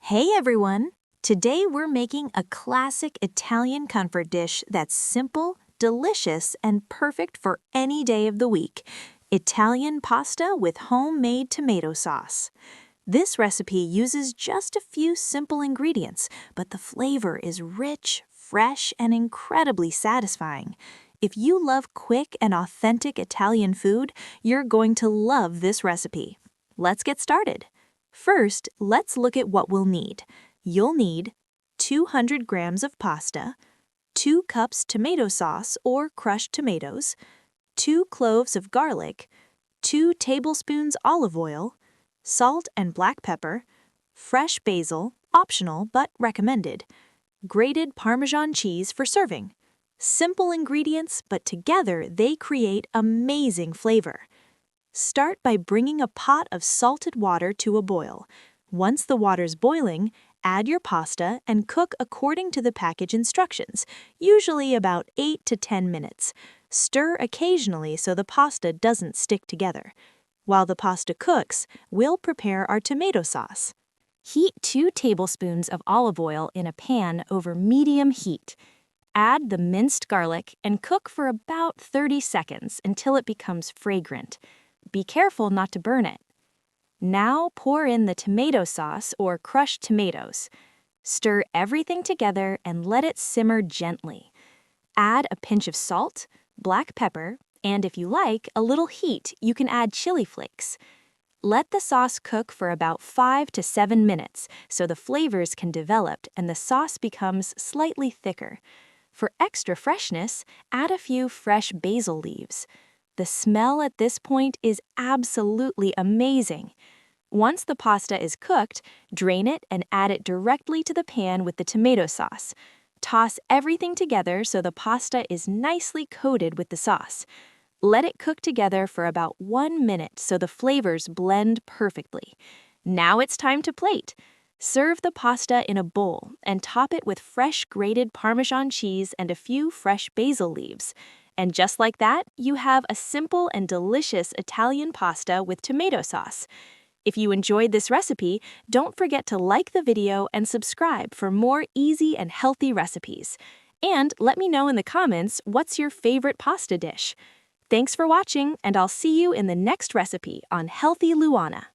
Hey everyone! Today we're making a classic Italian comfort dish that's simple, delicious, and perfect for any day of the week. Italian pasta with homemade tomato sauce. This recipe uses just a few simple ingredients, but the flavor is rich, fresh, and incredibly satisfying. If you love quick and authentic Italian food, you're going to love this recipe. Let's get started. First, let's look at what we'll need. You'll need 200 grams of pasta, 2 cups tomato sauce or crushed tomatoes, 2 cloves of garlic, 2 tablespoons olive oil, salt and black pepper, fresh basil, optional but recommended, grated Parmesan cheese for serving. Simple ingredients, but together they create amazing flavor. Start by bringing a pot of salted water to a boil. Once the water's boiling, add your pasta and cook according to the package instructions, usually about 8 to 10 minutes. Stir occasionally so the pasta doesn't stick together. While the pasta cooks, we'll prepare our tomato sauce. Heat 2 tablespoons of olive oil in a pan over medium heat. Add the minced garlic and cook for about 30 seconds until it becomes fragrant. Be careful not to burn it. Now pour in the tomato sauce or crushed tomatoes. Stir everything together and let it simmer gently. Add a pinch of salt, black pepper, and if you like a little heat, you can add chili flakes. Let the sauce cook for about 5 to 7 minutes so the flavors can develop and the sauce becomes slightly thicker. For extra freshness, add a few fresh basil leaves. The smell at this point is absolutely amazing. Once the pasta is cooked, drain it and add it directly to the pan with the tomato sauce. Toss everything together so the pasta is nicely coated with the sauce. Let it cook together for about 1 minute so the flavors blend perfectly. Now it's time to plate. Serve the pasta in a bowl and top it with fresh grated Parmesan cheese and a few fresh basil leaves. And just like that, you have a simple and delicious Italian pasta with tomato sauce. If you enjoyed this recipe, don't forget to like the video and subscribe for more easy and healthy recipes. And let me know in the comments what's your favorite pasta dish. Thanks for watching, and I'll see you in the next recipe on Healthy Luana.